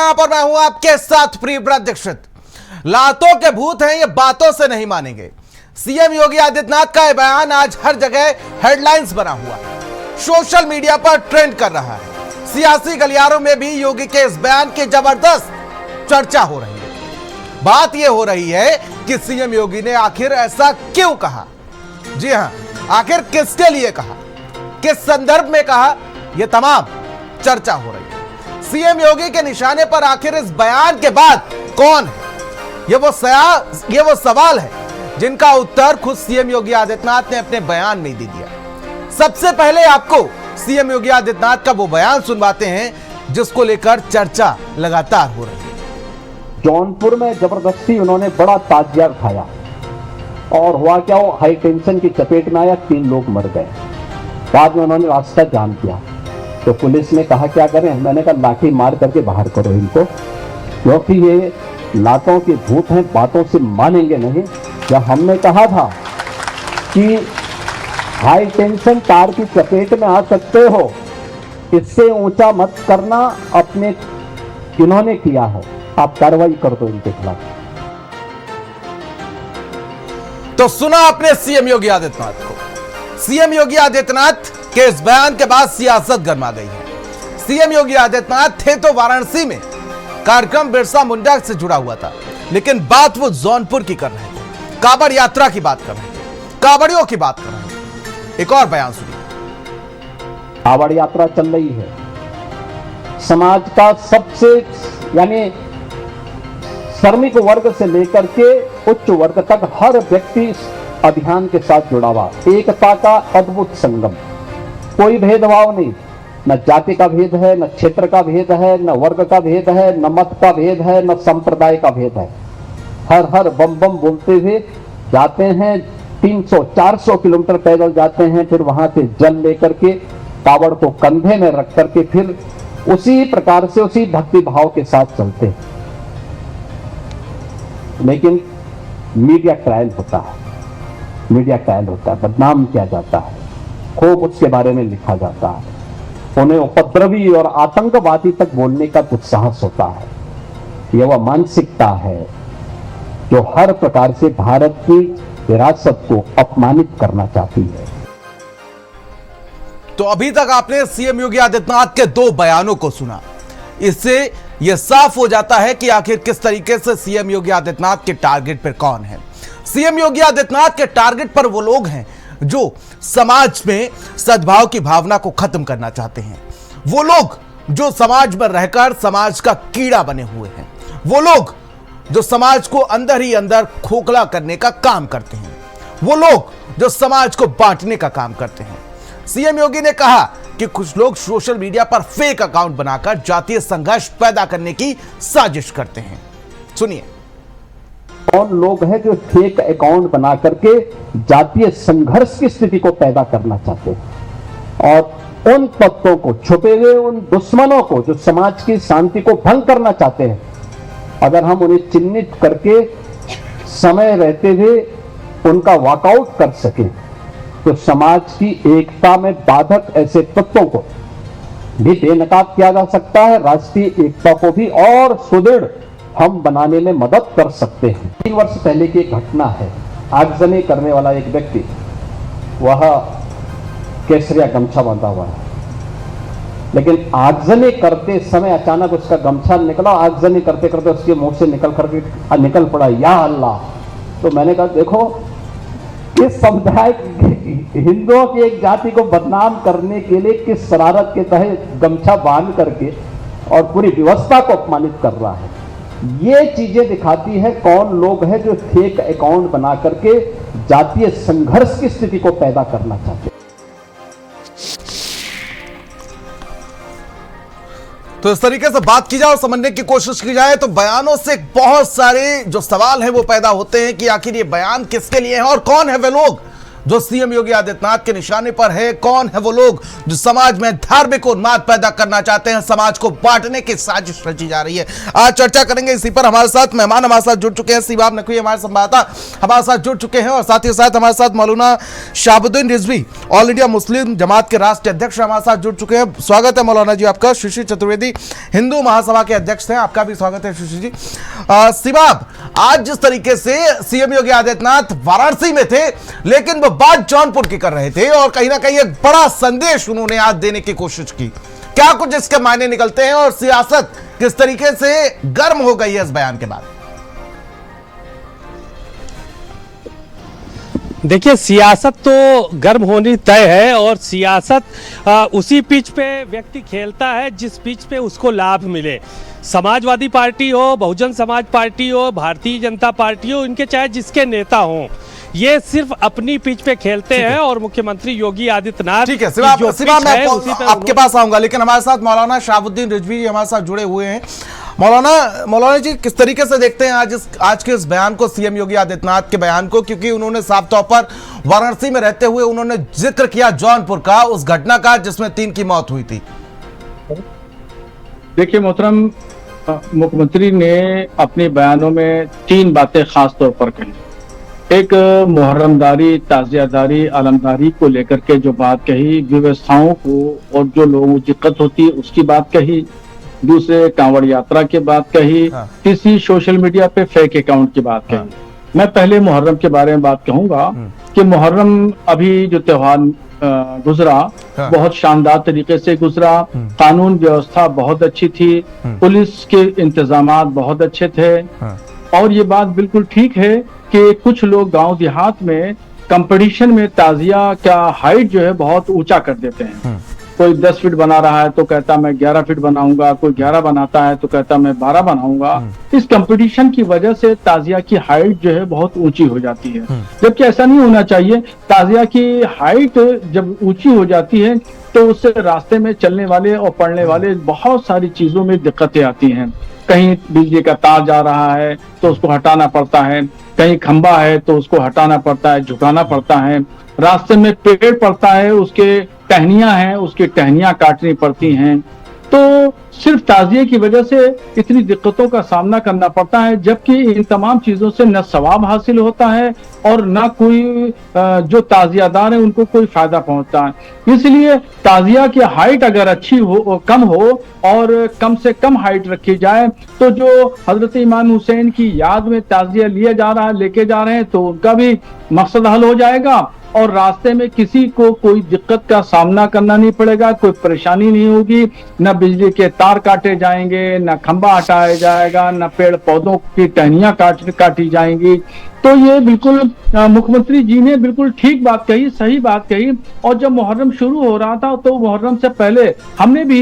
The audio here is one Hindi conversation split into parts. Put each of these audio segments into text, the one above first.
यहां पर मैं हूं आपके साथ प्रियव्रत दीक्षित। लातों के भूत हैं, ये बातों से नहीं मानेंगे। सीएम योगी आदित्यनाथ का यह बयान आज हर जगह हेडलाइंस बना हुआ है, सोशल मीडिया पर ट्रेंड कर रहा है। सियासी गलियारों में भी योगी के इस बयान की जबरदस्त चर्चा हो रही है। बात यह हो रही है कि सीएम योगी ने आखिर ऐसा क्यों कहा। जी हां, आखिर किसके लिए कहा, किस संदर्भ में कहा, यह तमाम चर्चा हो रही है। सीएम योगी के निशाने पर आखिर इस बयान के बाद कौन है, ये वो सवाल है जिनका उत्तर खुद सीएम योगी आदित्यनाथ ने अपने बयान में दे दिया। सबसे पहले आपको सीएम योगी आदित्यनाथ का वो बयान सुनवाते हैं जिसको लेकर चर्चा लगातार हो रही है। जौनपुर में जबरदस्ती उन्होंने बड़ा ताजिया उठाया और हुआ क्या, वो हाई टेंशन की चपेट में आया, 3 लोग मर गए। बाद में उन्होंने रास्ता जाम किया तो पुलिस ने कहा क्या करें, मैंने कहा लाठी मार करके बाहर करो इनको, क्योंकि ये लातों के भूत हैं, बातों से मानेंगे नहीं। जब हमने कहा था कि हाई टेंशन तार की चपेट में आ सकते हो, इससे ऊंचा मत करना, अपने इन्होंने किया है, आप कार्रवाई कर दो इनके खिलाफ। तो सुना आपने सीएम योगी आदित्यनाथ को। सीएम योगी आदित्यनाथ के इस बयान के बाद सियासत गर्मा गई है। सीएम योगी आदित्यनाथ थे तो वाराणसी में कार्यक्रम बिरसा मुंडा से जुड़ा हुआ था, लेकिन बात वो जौनपुर की कर रहे थे, कांवड़ यात्रा की बात कर रहे थे, कांवड़ियों की बात कर रहे थे। एक और बयान सुनिए। कांवड़ यात्रा चल रही है, समाज का सबसे यानी श्रमिक वर्ग से लेकर के उच्च वर्ग तक हर व्यक्ति इस अभियान के साथ जुड़ा हुआ। एकता का अद्भुत संगम, कोई भेदभाव नहीं, न जाति का भेद है, न क्षेत्र का भेद है, न वर्ग का भेद है, न मत का भेद है, न संप्रदाय का भेद है। हर हर बम बम बोलते हुए जाते हैं, 300-400 किलोमीटर पैदल जाते हैं, फिर वहां से जल लेकर के कावड़ को कंधे में रख करके फिर उसी प्रकार से उसी भक्ति भाव के साथ चलते हैं। लेकिन मीडिया ट्रायल होता है, बदनाम किया जाता है, खूब उसके बारे में लिखा जाता है, उन्हें उपद्रवी और आतंकवादी तक बोलने का दुस्साहस होता है। यह वह मानसिकता है जो हर प्रकार से भारत की विरासत को अपमानित करना चाहती है। तो अभी तक आपने सीएम योगी आदित्यनाथ के 2 बयानों को सुना। इससे यह साफ हो जाता है कि आखिर किस तरीके से सीएम योगी आदित्यनाथ के टारगेट पर कौन है। सीएम योगी आदित्यनाथ के टारगेट पर वो लोग हैं जो समाज में सद्भाव की भावना को खत्म करना चाहते हैं, वो लोग जो समाज में रहकर समाज का कीड़ा बने हुए हैं, वो लोग जो समाज को अंदर ही अंदर खोखला करने का काम करते हैं, वो लोग जो समाज को बांटने का काम करते हैं। सीएम योगी ने कहा कि कुछ लोग सोशल मीडिया पर फेक अकाउंट बनाकर जातीय संघर्ष पैदा करने की साजिश करते हैं। सुनिए। कौन लोग हैं जो फेक अकाउंट बना करके जातीय संघर्ष की स्थिति को पैदा करना चाहते हैं और उन तत्वों को, छुपे हुए उन दुश्मनों को जो समाज की शांति को भंग करना चाहते हैं, अगर हम उन्हें चिन्हित करके समय रहते हुए उनका वॉकआउट कर सके तो समाज की एकता में बाधक ऐसे तत्वों को भी बेनकाब किया जा सकता है, राष्ट्रीय एकता को भी और सुदृढ़ हम बनाने में मदद कर सकते हैं। 3 वर्ष पहले की एक घटना है, आगजनी करने वाला एक व्यक्ति, वह केसरिया गमछा बांधा हुआ है, लेकिन आगजनी करते समय अचानक उसका गमछा निकला, आगजनी करते करते उसके मुंह से निकल पड़ा या अल्लाह। तो मैंने कहा देखो, इस समुदाय हिंदुओं की एक जाति को बदनाम करने के लिए किस शरारत के तहत गमछा बांध करके और पूरी व्यवस्था को अपमानित कर रहा है। ये चीजें दिखाती है कौन लोग हैं जो फेक अकाउंट बना करके जातीय संघर्ष की स्थिति को पैदा करना चाहते हैं। तो इस तरीके से बात की जाए और समझने की कोशिश की जाए तो बयानों से बहुत सारे जो सवाल हैं वो पैदा होते हैं कि आखिर ये बयान किसके लिए है और कौन है वे लोग जो सीएम योगी आदित्यनाथ के निशाने पर है? कौन है वो लोग जो समाज में धार्मिक उन्माद पैदा करना चाहते हैं, समाज को बांटने की साजिश रची जा रही है? आज चर्चा करेंगे इसी पर। हमारे साथ मेहमान हमारे साथ जुड़ चुके हैं, सीबाब नकवी हमारे संवाददाता हमारे साथ जुड़ चुके हैं, और साथ ही साथ हमारे साथ Maulana Shahabuddin Rizvi All India Muslim Jamaat के राष्ट्रीय अध्यक्ष हमारे साथ जुड़ चुके हैं। स्वागत है मौलाना जी आपका। शिशिर चतुर्वेदी हिंदू महासभा के अध्यक्ष हैं, आपका भी स्वागत है शिशिर जी। सीबाब, आज जिस तरीके से सीएम योगी आदित्यनाथ वाराणसी में थे, लेकिन वो बात जौनपुर की कर रहे थे और कहीं ना कहीं एक बड़ा संदेश उन्होंने आज देने की कोशिश की। क्या कुछ इसके मायने निकलते हैं और सियासत किस तरीके से गर्म हो गई है इस बयान के बाद? देखिए, सियासत तो गर्म होनी तय है, और सियासत उसी पिच पे व्यक्ति खेलता है जिस पिच पे उसको लाभ मिले। समाजवादी पार्टी हो, बहुजन समाज पार्टी हो, भारतीय जनता पार्टी हो, इनके चाहे जिसके नेता हों, ये सिर्फ अपनी पिच पे खेलते हैं। और मुख्यमंत्री योगी आदित्यनाथ, ठीक है सिवा मैं आपके पास आऊंगा, लेकिन हमारे साथ मौलाना शहाबुद्दीन रिजवी हमारे साथ जुड़े हुए हैं। मौलाना जी, किस तरीके से देखते हैं आज के इस बयान को, सीएम योगी आदित्यनाथ के बयान को? क्योंकि उन्होंने साफ तौर पर वाराणसी में रहते हुए उन्होंने जिक्र किया जौनपुर का, उस घटना का जिसमें 3 की मौत हुई थी। देखिए मोहतरम, मुख्यमंत्री ने अपने बयानों में 3 बातें खास तौर पर कही। एक मुहर्रमदारी, ताजियादारी, आलमदारी को लेकर के जो बात कही, व्यवस्थाओं को और जो लोगों को दिक्कत होती है उसकी बात कही। दूसरे, कांवड़ यात्रा की बात कही। तीसरी, सोशल मीडिया पे फेक अकाउंट की बात कही। मैं पहले मुहर्रम के बारे में बात कहूंगा कि मुहर्रम अभी जो त्योहार गुजरा, बहुत शानदार तरीके से गुजरा। कानून व्यवस्था बहुत अच्छी थी, पुलिस के इंतजामात बहुत अच्छे थे, और ये बात बिल्कुल ठीक है कि कुछ लोग गांव देहात में कंपटीशन में ताजिया का हाइट जो है बहुत ऊंचा कर देते हैं। कोई 10 फीट बना रहा है तो कहता मैं 11 फीट बनाऊंगा, कोई 11 बनाता है तो कहता मैं 12 बनाऊंगा। इस कंपटीशन की वजह से ताजिया की हाइट जो है बहुत ऊंची हो जाती है, जबकि ऐसा नहीं होना चाहिए। ताजिया की हाइट जब ऊंची हो जाती है तो उससे रास्ते में चलने वाले और पढ़ने वाले बहुत सारी चीजों में दिक्कतें आती हैं। कहीं बिजली का तार जा रहा है तो उसको हटाना पड़ता है, कहीं खंबा है तो उसको हटाना पड़ता है, झुकाना पड़ता है। रास्ते में पेड़ पड़ता है, उसके टहनियां हैं, उसकी टहनियां काटनी पड़ती हैं। तो सिर्फ ताजिए की वजह से इतनी दिक्कतों का सामना करना पड़ता है, जबकि इन तमाम चीजों से न सवाब हासिल होता है और न कोई जो ताजियादार है उनको कोई फायदा पहुंचता है। इसलिए ताजिया की हाइट अगर अच्छी हो, कम हो और कम से कम हाइट रखी जाए, तो जो हजरत इमाम हुसैन की याद में ताजिया लिया जा रहा है, लेके जा रहे हैं, तो उनका भी मकसद हल हो जाएगा और रास्ते में किसी को कोई दिक्कत का सामना करना नहीं पड़ेगा, कोई परेशानी नहीं होगी। न बिजली के तार काटे जाएंगे, न खंबा हटाया जाएगा, न पेड़ पौधों की टहनियां काटी जाएंगी। तो ये बिल्कुल मुख्यमंत्री जी ने बिल्कुल ठीक बात कही, सही बात कही। और जब मुहर्रम शुरू हो रहा था तो मुहर्रम से पहले हमने भी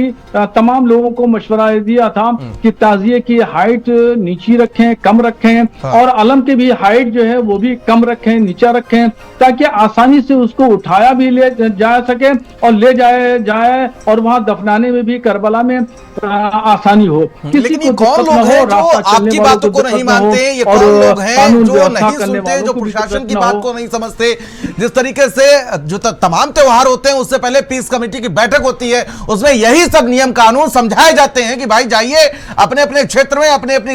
तमाम लोगों को मशवरा दिया था कि ताजिए की हाइट नीची रखें, कम रखें, और अलम की भी हाइट जो है वो भी कम रखें, नीचा रखें, ताकि आसानी से उसको उठाया भी ले जा सके और ले जाए और वहां दफनाने में भी करबला में आसानी हो। लेकिन ये कौन लोग हैं जो आपकी बातों को नहीं मानते? ये कौन लोग हैं जो नहीं सुनते, जो प्रशासन की बात को नहीं समझते? जिस तरीके से जो तमाम त्योहार होते हैं उससे पहले पीस कमेटी की बैठक होती है, उसमें यही सब नियम कानून समझाए जाते हैं कि भाई जाइए अपने अपने क्षेत्र में अपने अपने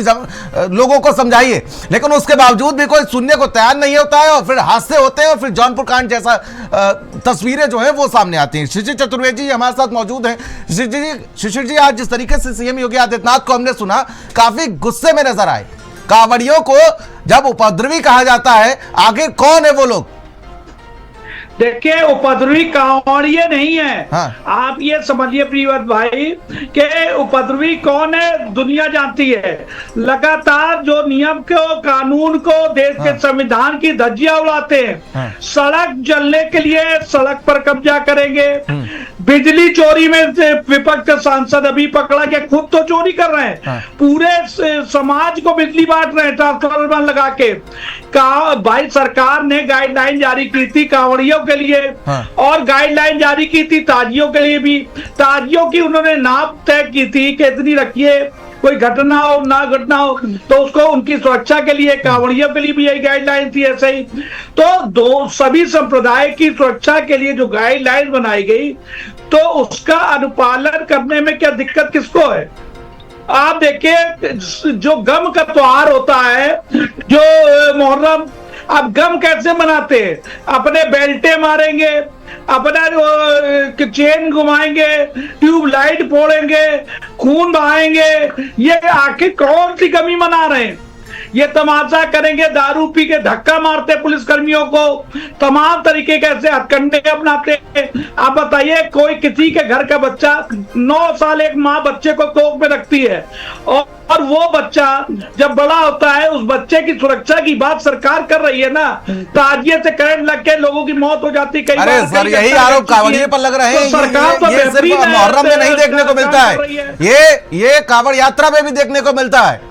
लोगों को समझाइए, लेकिन उसके बावजूद भी कोई सुनने को तैयार नहीं होता है और फिर हादसे होते हैं और फिर जौनपुर कांड जैसा तस्वीरें जो है वो सामने आती हैं। शिशिर चतुर्वेदी जी हमारे साथ मौजूद हैं। शिशिर जी, आज जिस तरीके से सीएम योगी आदित्यनाथ को हमने सुना, काफी गुस्से में नजर आए। कांवड़ियों को जब उपद्रवी कहा जाता है, आखिर कौन है वो लोग? देखिए, उपद्रवी कांवड़िए नहीं है। आप ये समझिए प्रियव्रत भाई कि उपद्रवी कौन है दुनिया जानती है। लगातार जो नियम को, कानून को, देश के संविधान की धज्जियां उड़ाते हैं। सड़क जलने के लिए सड़क पर कब्जा करेंगे। बिजली चोरी में विपक्ष के सांसद अभी पकड़ा के खुद तो चोरी कर रहे हैं, पूरे समाज को बिजली बांट रहे हैं ट्रांसफार्मर लगा के। भाई सरकार ने गाइडलाइन जारी की थी कांवड़ियों के लिए, और गाइडलाइन जारी की थी ताजियों के लिए भी। ताजियों की उन्होंने नाप तय की थी कि इतनी रखिए, कोई घटना हो ना घटना हो तो उसको उनकी सुरक्षा के लिए, कांवड़ियों के लिए भी यही गाइडलाइन थी ऐसे ही। तो सभी संप्रदाय की सुरक्षा के लिए जो गाइडलाइन बनाई गई तो उसका अनुपालन करने में क्या दिक्कत किसको है? आप देखिए जो गम का त्योहार होता है, जो मुहर्रम, आप गम कैसे मनाते हैं? अपने बेल्टे मारेंगे, अपना चेन घुमाएंगे, ट्यूबलाइट फोड़ेंगे, खून बहाएंगे। ये आखिर कौन सी कमी मना रहे हैं? ये तमाशा करेंगे, दारू पी के धक्का मारते पुलिस कर्मियों को, तमाम तरीके के ऐसे हथकंडे अपनाते हैं। आप बताइए, कोई किसी के घर का बच्चा 9 साल एक माँ बच्चे को कोख में रखती है और वो बच्चा जब बड़ा होता है, उस बच्चे की सुरक्षा की बात सरकार कर रही है ना। ताजिए से करंट लग के लोगों की मौत हो जाती है। अरे सर, यही आरोप कांवड़िए पर लग रहे हैं। सरकार तो ये सिर्फ मुहर्रम में नहीं देखने को मिलता है, ये कांवड़ यात्रा में भी देखने को मिलता है।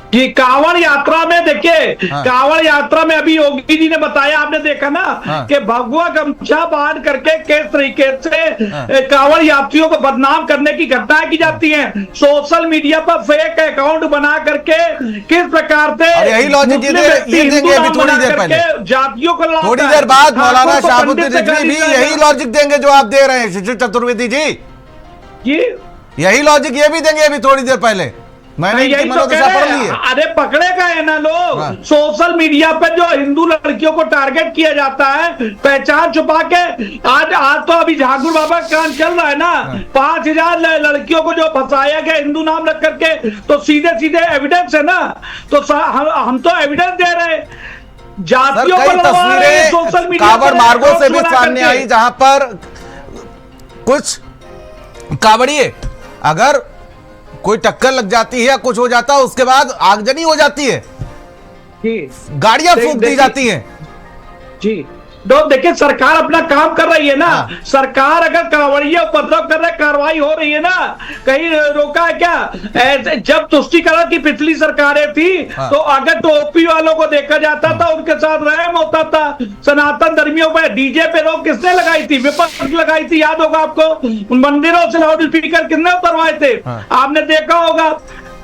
कि कांवड़ यात्रा में देखिए, कांवड़ यात्रा में अभी योगी जी ने बताया, आपने देखा ना कि भगवा गमछा बांध करके किस तरीके से कांवड़ यात्रियों को बदनाम करने की घटनाएं की जाती हैं। सोशल मीडिया पर फेक अकाउंट बना करके किस प्रकार से, यही लॉजिक ये देंगे अभी थोड़ी देर पहले, जातियों को, थोड़ी देर बाद मौलाना शहाबुद्दीन रिजवी भी यही लॉजिक देंगे जो आप दे रहे हैं शिशिर चतुर्वेदी जी। यही लॉजिक ये भी देंगे अभी थोड़ी देर पहले। मैंने यही तो कह रहे हैं। अरे पकड़े गए हैं ना लोग। सोशल मीडिया पे जो हिंदू लड़कियों को टारगेट किया जाता है पहचान छुपा के, आज तो अभी झाकुर बाबा का कांड चल रहा है ना, 5000 लड़कियों को जो फंसाया गया हिंदू नाम रख करके, तो सीधे सीधे एविडेंस है ना। तो हम तो एविडेंस दे रहे हैं, जातियों को लड़वा रहे हैं सोशल मीडिया कांवड़ मार्गों से भी सामने आई, जहां पर कुछ कांवड़िए अगर कोई टक्कर लग जाती है या कुछ हो जाता है, उसके बाद आगजनी हो जाती है, गाड़ियां फूंक दी जाती हैं। जी तो देखिए, सरकार अपना काम कर रही है ना। सरकार अगर कांवड़िया उपद्रव कर रहे, कार्रवाई हो रही है ना, कहीं रोका है क्या? जब तुष्टिकरण की पिछली सरकारें थी तो अगर टोपी वालों को देखा जाता था, उनके साथ रहम होता था। सनातन धर्मियों पर डीजे पे रोक किसने लगाई थी? विपक्ष लगाई थी, याद होगा आपको। मंदिरों से लाउड स्पीकर किसने उतरवाए थे? आपने देखा होगा।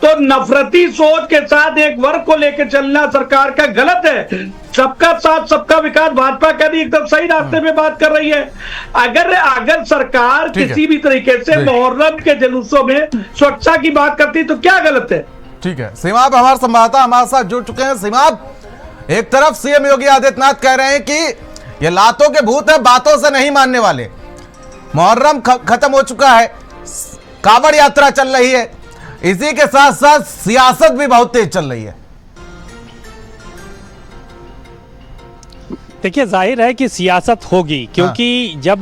तो नफरती सोच के साथ एक वर्ग को लेकर चलना सरकार का गलत है। सबका साथ सबका विकास, भाजपा का भी एकदम सही रास्ते में बात कर रही है। अगर सरकार किसी भी तरीके से मुहर्रम के जुलूसों में सुरक्षा की बात करती तो क्या गलत है? ठीक है, सीमाब हमारे संवाददाता हमारे साथ जुड़ चुके हैं। सीमाब, एक तरफ सीएम योगी आदित्यनाथ कह रहे हैं कि ये लातों के भूत है, बातों से नहीं मानने वाले। मुहर्रम खत्म हो चुका है, कांवड़ यात्रा चल रही है, इसी के साथ साथ सियासत भी बहुत तेज चल रही है। देखिए, जाहिर है कि सियासत होगी, क्योंकि जब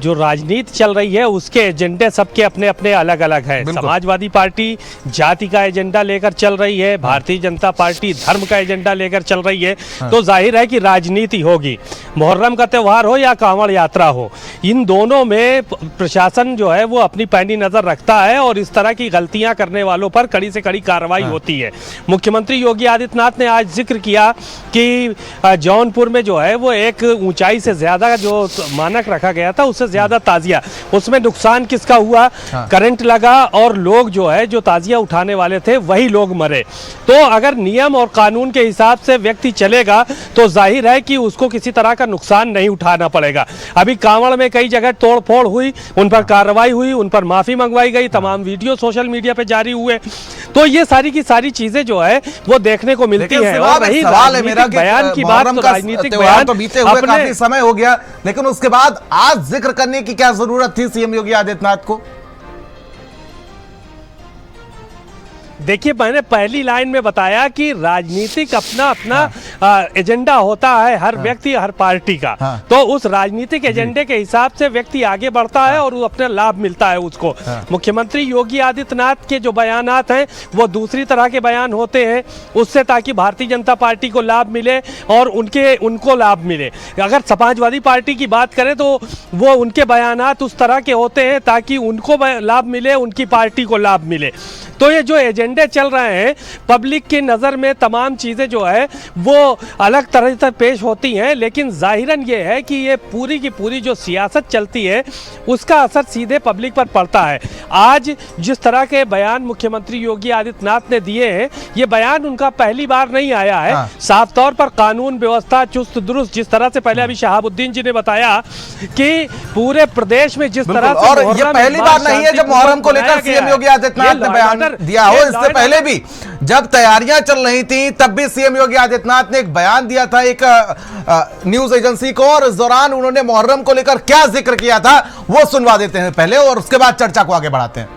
जो राजनीति चल रही है उसके एजेंडे सबके अपने अपने अलग अलग हैं। समाजवादी पार्टी जाति का एजेंडा लेकर चल रही है, भारतीय जनता पार्टी धर्म का एजेंडा लेकर चल रही है। तो जाहिर है कि राजनीति होगी। मुहर्रम का त्यौहार हो या कांवड़ यात्रा हो, इन दोनों में प्रशासन जो है वो अपनी पैनी नजर रखता है और इस तरह की गलतियां करने वालों पर कड़ी से कड़ी कार्रवाई होती है। मुख्यमंत्री योगी आदित्यनाथ ने आज जिक्र किया कि जौनपुर में जो है वो एक ऊंचाई से ज्यादा जो मानक रखा गया था उससे ज्यादा ताजिया, उसमें नुकसान किसका हुआ? करंट लगा और लोग जो है जो ताजिया उठाने वाले थे वही लोग मरे। तो अगर नियम और कानून के हिसाब से व्यक्ति चलेगा तो जाहिर है कि उसको किसी तरह का नुकसान नहीं उठाना पड़ेगा। अभी कांवड़ में कई जगह तोड़फोड़ हुई, उन पर कार्रवाई हुई, उन पर माफी मंगवाई गई, तमाम वीडियो सोशल मीडिया पे जारी हुए। तो ये सारी की सारी चीजें जो है वो देखने को मिलती है। और रही राजनीतिक बयान की बात, तो राजनीतिक बयान तो बीते हुए काफी समय हो गया, लेकिन उसके बाद आज जिक्र करने की क्या जरूरत थी सीएम योगी आदित्यनाथ को? देखिए, मैंने पहली लाइन में बताया कि राजनीतिक अपना अपना एजेंडा होता है, हर व्यक्ति हर पार्टी का। तो उस राजनीतिक एजेंडे के हिसाब से व्यक्ति आगे बढ़ता है और वो अपना लाभ मिलता है उसको। मुख्यमंत्री योगी आदित्यनाथ के जो बयानात हैं वो दूसरी तरह के बयान होते हैं, उससे ताकि भारतीय जनता पार्टी को लाभ मिले और उनको लाभ मिले। अगर समाजवादी पार्टी की बात करें तो वो उनके बयानात उस तरह के होते हैं ताकि उनको लाभ मिले, उनकी पार्टी को लाभ मिले। तो ये जो एजेंडे चल रहे हैं, पब्लिक की नज़र में तमाम चीज़ें जो है वो अलग तरह से पेश होती हैं, लेकिन जाहिरन ये है कि ये पूरी की पूरी जो सियासत चलती है उसका असर सीधे पब्लिक पर पड़ता है। आज जिस तरह के बयान मुख्यमंत्री योगी आदित्यनाथ ने दिए हैं, ये बयान उनका पहली बार नहीं आया है। साफ तौर पर कानून व्यवस्था चुस्त दुरुस्त, जिस तरह से पहले अभी शहाबुद्दीन जी ने बताया कि पूरे प्रदेश में जिस तरह से, और ये पहली बार नहीं है जब मुहर्रम को लेकर सीएम योगी आदित्यनाथ ने बयान दिया हो। इससे पहले भी जब तैयारियां चल रही थी तब भी सीएम योगी आदित्यनाथ ने एक बयान दिया था एक न्यूज एजेंसी को, और इस दौरान उन्होंने मुहर्रम को लेकर क्या जिक्र किया था वो सुनवा देते हैं पहले, और उसके बाद चर्चा को आगे बढ़ाते हैं।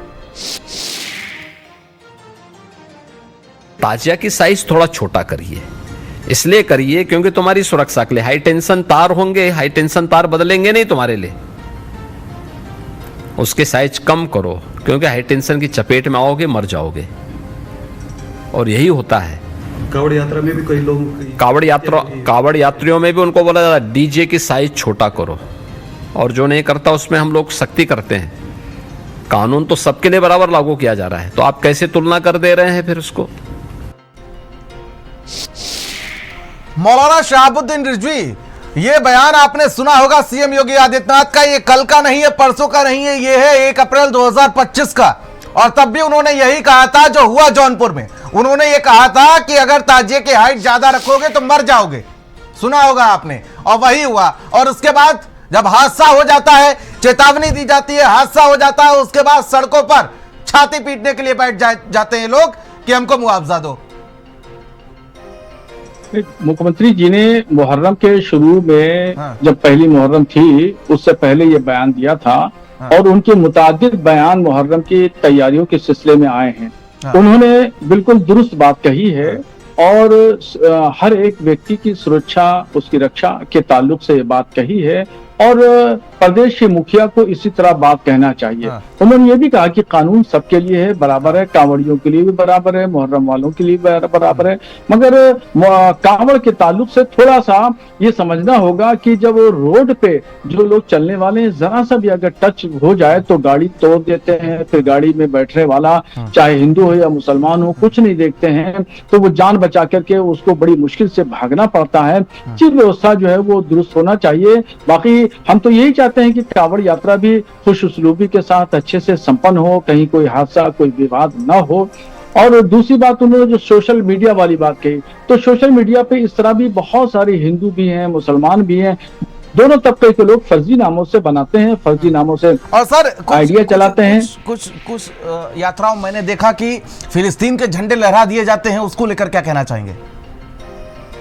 ताजिया की साइज थोड़ा छोटा करिए, इसलिए करिए क्योंकि तुम्हारी सुरक्षा के लिए हाई टेंशन तार होंगे, हाई टेंशन तार बदलेंगे नहीं तुम्हारे लिए, उसके साइज कम करो क्योंकि हाई टेंशन की चपेट में आओगे मर जाओगे। और यही होता है कावड़ यात्रा में भी कई लोग, कावड़ यात्रियों में भी उनको बोला जाता है डीजे की साइज छोटा करो, और जो नहीं करता उसमें हम लोग सख्ती करते हैं। कानून तो सबके लिए बराबर लागू किया जा रहा है, तो आप कैसे तुलना कर दे रहे हैं फिर उसको। मौलाना शहाबुद्दीन रिजवी, ये बयान आपने सुना होगा सीएम योगी आदित्यनाथ का, ये कल का नहीं है, परसों का नहीं है, ये है 1 अप्रैल 2025 का। और तब भी उन्होंने यही कहा था जो हुआ जौनपुर में, उन्होंने ये कहा था कि अगर ताजिए की हाइट ज्यादा रखोगे तो मर जाओगे, सुना होगा आपने, और वही हुआ। और उसके बाद जब हादसा हो जाता है, चेतावनी दी जाती है, हादसा हो जाता है, उसके बाद सड़कों पर छाती पीटने के लिए बैठ जाते हैं लोग कि हमको मुआवजा दो। मुख्यमंत्री जी ने मुहर्रम के शुरू में जब पहली मुहर्रम थी उससे पहले ये बयान दिया था, और उनके मुताबिक बयान मुहर्रम की तैयारियों के सिलसिले में आए हैं। उन्होंने बिल्कुल दुरुस्त बात कही है, और हर एक व्यक्ति की सुरक्षा, उसकी रक्षा के ताल्लुक से ये बात कही है, और प्रदेश के मुखिया को इसी तरह बात कहना चाहिए। उन्होंने ये भी कहा कि कानून सबके लिए है, बराबर है, कांवड़ियों के लिए भी बराबर है, मुहर्रम वालों के लिए बराबर है, मगर कांवड़ के ताल्लुक से थोड़ा सा ये समझना होगा कि जब रोड पे जो लोग चलने वाले हैं जरा सा भी अगर टच हो जाए तो गाड़ी तोड़ देते हैं, फिर गाड़ी में बैठने वाला चाहे हिंदू हो या मुसलमान हो कुछ नहीं देखते हैं, तो वो जान बचा करके उसको बड़ी मुश्किल से भागना पड़ता है। चीज व्यवस्था जो है वो दुरुस्त होना चाहिए। बाकी हम तो यही चाहते हैं कि कांवड़ यात्रा भी खुश उसलूबी के साथ अच्छे से संपन्न हो, कहीं कोई हादसा कोई विवाद न हो। और दूसरी बात उन्होंने जो सोशल मीडिया वाली बात कही, तो सोशल मीडिया पे इस तरह भी बहुत सारे हिंदू भी हैं, मुसलमान भी हैं, दोनों तबके के लोग फर्जी नामों से बनाते हैं, फर्जी नामों से और सर आइडिया चलाते हैं। कुछ यात्राओं मैंने देखा कि फिलिस्तीन के झंडे लहरा दिए जाते हैं, उसको लेकर क्या कहना चाहेंगे?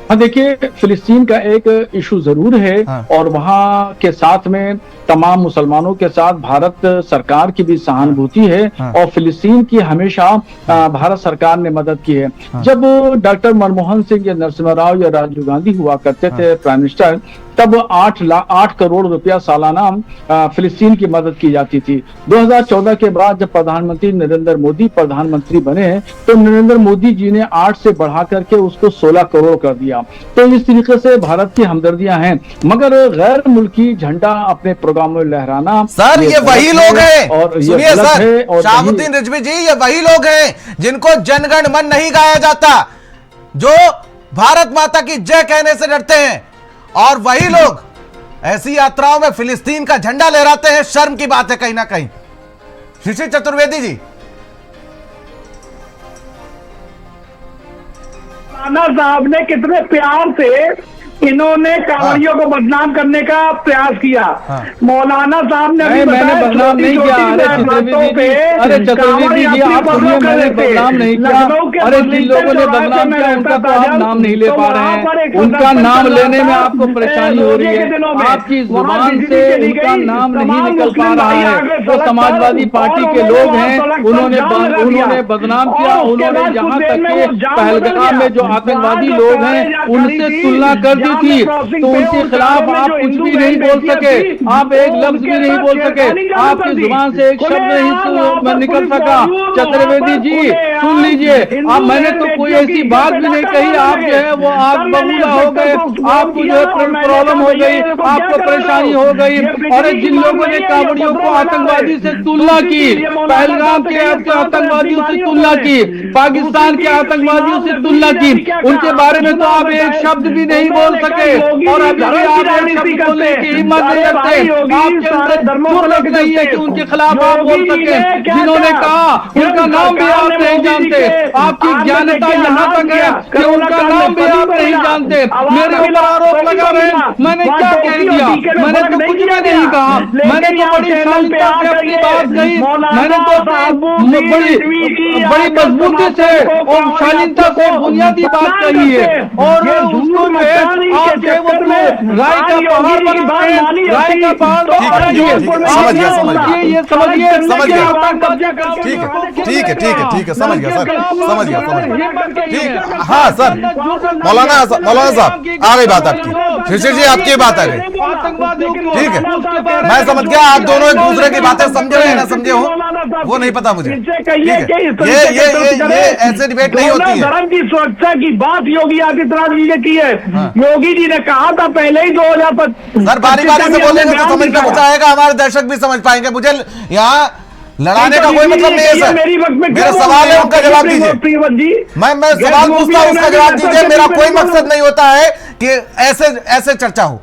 हाँ देखिए, फिलिस्तीन का एक इशू जरूर है, और वहाँ के साथ में तमाम मुसलमानों के साथ भारत सरकार की भी सहानुभूति है, और फिलिस्तीन की हमेशा भारत सरकार ने मदद की है। जब डॉक्टर मनमोहन सिंह या नरसिम्हा राव या राजीव गांधी हुआ करते थे प्राइम मिनिस्टर, तब 8 करोड़ रुपया सालाना फिलिस्तीन की मदद की जाती थी। 2014 के बाद जब प्रधानमंत्री नरेंद्र मोदी प्रधानमंत्री बने, तो नरेंद्र मोदी जी ने 8 से बढ़ा करके उसको 16 करोड़ कर दिया। तो इस तरीके से भारत की हमदर्दियां हैं, मगर गैर मुल्की झंडा अपने प्रोग्राम में लहराना, सर ये वही लोग हैं, और सुनिए सर शहाबुद्दीन रिजवी जी, ये वही लोग हैं जिनको जनगण मन नहीं गाया जाता, जो भारत माता की जय कहने से डरते हैं, और वही लोग ऐसी यात्राओं में फिलिस्तीन का झंडा लहराते हैं। शर्म की बात है कहीं ना कहीं। शिशिर चतुर्वेदी जी, राणा साहब ने कितने प्यार से इन्होंने कांवड़ियों को बदनाम करने का प्रयास किया। मौलाना साहब ने भी मैंने बदनाम नहीं किया। अरे चतुर्वेदी जी आप सुनिए, मैंने बदनाम नहीं किया। अरे जिन लोगों ने बदनाम किया उनका तो आप नाम नहीं ले पा रहे हैं, उनका नाम लेने में आपको परेशानी हो रही है, आपकी जुबान से उनका नाम नहीं निकल पा रहा है। वो समाजवादी पार्टी के लोग हैं, उन्होंने बदनाम किया। उन्होंने यहाँ तक के पहलगाम में जो आतंकवादी लोग हैं उनसे तुलना कर आबादी थी, तो उनके खिलाफ आप कुछ भी नहीं बोल सके, आप एक लफ्ज भी नहीं बोल सके, आपकी जुबान से एक शब्द नहीं निकल सका। चतुर्वेदी जी सुन लीजिए, अब मैंने तो कोई ऐसी बात भी नहीं कही, आप जो है वो आग बबूला हो गए, आपको जो है प्रॉब्लम हो गई, आपको परेशानी हो गई। और जिन लोगों ने कांवड़ियों को आतंकवादी से तुलना की, पहलगाम के आतंकवादियों से तुलना की, पाकिस्तान के आतंकवादियों से तुलना की, उनके बारे में तो आप एक शब्द भी नहीं बोल सके। और अभी भी आप एक शब्द बोलने की हिम्मत नहीं रखते, आपके अंदर जुर्रत नहीं है कि उनके खिलाफ आप बोल सके। जिन्होंने कहा उनका नाम भी आप नहीं जानते, आपकी ज्ञानता यहाँ तक है कि उनका नाम भी आप नहीं जानते। मेरे ऊपर आरोप लगा रहे, मैंने क्या कह दिया? मैंने तो कुछ भी नहीं कहा, मैंने तो बड़ी शालीनता से अपनी बात कही, मैंने तो बड़ी मजबूती से और शालीनता से बुनियादी बात कही है। और उसको जो है आप जो राय का पहाड़ बनाए, राय का पहाड़ ये समझिए ठीक है समझ गया सर, समझ गया ठीक। हाँ सर, मौलाना साहब आ गई बात आपकी, शिशिर जी आपकी बात आ गई, ठीक है मैं समझ गया। आप दोनों एक दूसरे की बातें समझे हो या ना समझे हो वो नहीं पता मुझे, ये ऐसे डिबेट नहीं होती है। धर्म की सुरक्षा की बात योगी आदित्यनाथ जी ने की है। योगी जी ने कहा था पहले ही 2025 सर बारी बारी से बोलेंगे तो समझ में कुछ आएगा, हमारे दर्शक भी समझ पाएंगे। मुझे यहाँ लड़ाने का कोई मतलब नहीं है सर, मेरा सवाल है उनका जवाब दीजिए। मैं सवाल पूछता हूँ उसका जवाब दीजिए। मेरा कोई मकसद नहीं होता है कि ऐसे चर्चा हो।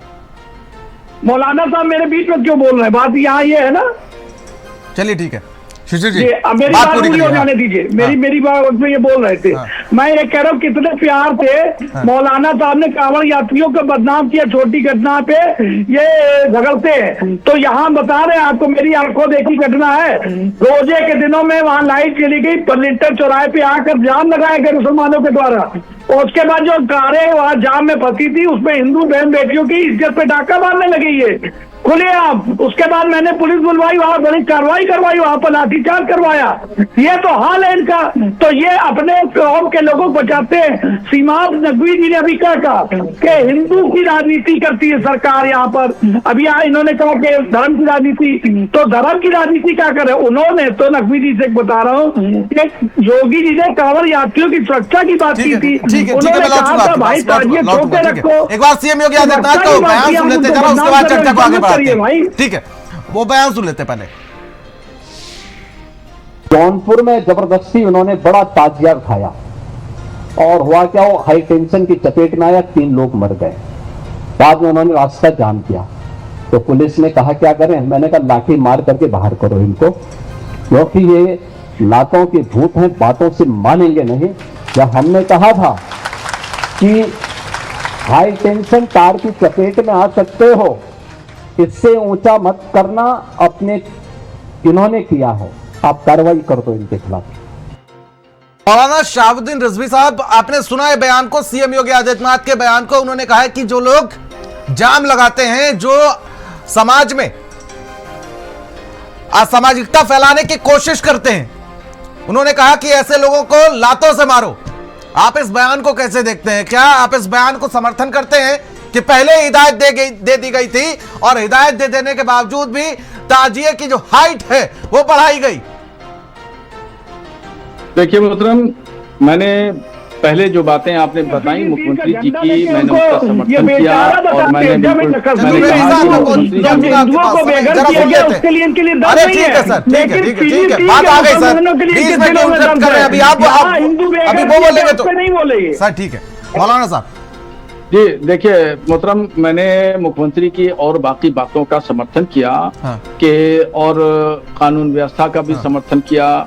मौलाना साहब मेरे बीच में क्यों बोल रहे हैं? बात यहाँ ये है ना। चलिए ठीक है शिशिर जी, मेरी बात पूरी हो जाने दीजिए। मेरी बात में ये बोल रहे थे, मैं ये कह रहा हूँ कितने प्यार से मौलाना साहब ने कांवड़ यात्रियों को बदनाम किया छोटी घटना पे ये झगड़ते हैं। तो यहाँ बता रहे हैं आपको, मेरी आंखों देखी घटना है। रोजे के दिनों में वहां लाइट चली गई, पर्लिटर चौराहे पे आकर जाम लगाया गया मुसलमानों के द्वारा। और उसके बाद जो कारें वहां जाम में फंसी थी उसमें हिंदू बहन बेटियों की इज्जत पे डाका मारने लगी है खुले आप। उसके बाद मैंने पुलिस बुलवाई, वहां बड़ी कार्रवाई करवाई, वहां पर लाठीचार्ज करवाया। ये तो हाल है इनका। तो ये अपने कौम के लोगों को बचाते हैं। सीमांत नकवी जी ने अभी क्या कहा कि हिंदू की राजनीति करती है सरकार यहाँ पर। अभी इन्होंने कहा कि धर्म की राजनीति, तो धर्म की राजनीति क्या करे उन्होंने? तो नकवी जी से बता रहा हूँ कि योगी जी ने कांवड़ यात्रियों की सुरक्षा की बात की थी। उन्होंने कहा था भाई ताजिए ठोके रखो। एक बार सीएम योगी आदित्यनाथ का बयान सुन लेते जरा, उसके बाद चर्चा को आगे बढ़ाते हैं। ठीक है वो बयान सुन लेते पहले। जौनपुर में जबरदस्ती उन्होंने बड़ा ताजिया उठाया और हुआ क्या, वो हाई टेंशन की चपेट में आया, 3 लोग मर गए। बाद में उन्होंने रास्ता जाम किया तो पुलिस ने कहा क्या करें? मैंने कहा लाठी मार करके बाहर करो इनको, क्योंकि ये लातों के भूत हैं, बातों से मानेंगे नहीं। जब हमने कहा था कि हाई टेंशन तार की चपेट में आ सकते हो, इससे ऊंचा मत करना, अपने इन्होंने किया है, आप कार्रवाई कर दो इनके खिलाफ। मौलाना शहाबुद्दीन रिजवी साहब, आपने सुना है बयान को, सीएम योगी आदित्यनाथ के बयान को। उन्होंने कहा है कि जो लोग जाम लगाते हैं, जो समाज में असामाजिकता फैलाने की कोशिश करते हैं, उन्होंने कहा कि ऐसे लोगों को लातों से मारो। आप इस बयान को कैसे देखते हैं? क्या आप इस बयान को समर्थन करते हैं कि पहले हिदायत दे दी गई थी और हिदायत दे देने के बावजूद भी ताजिए की जो हाइट है वो बढ़ाई गई? देखिए मोहतरम, मैंने पहले जो बातें आपने बताई मुख्यमंत्री जी की, मैंने उसका समर्थन किया और मैंने बात आ गई सर, अभी वो बोलेंगे तो नहीं बोलेंगे सर। ठीक है मौलाना साहब जी, देखिए मोहतरम, मैंने मुख्यमंत्री की और बाकी बातों का समर्थन किया कि और कानून व्यवस्था का भी समर्थन किया,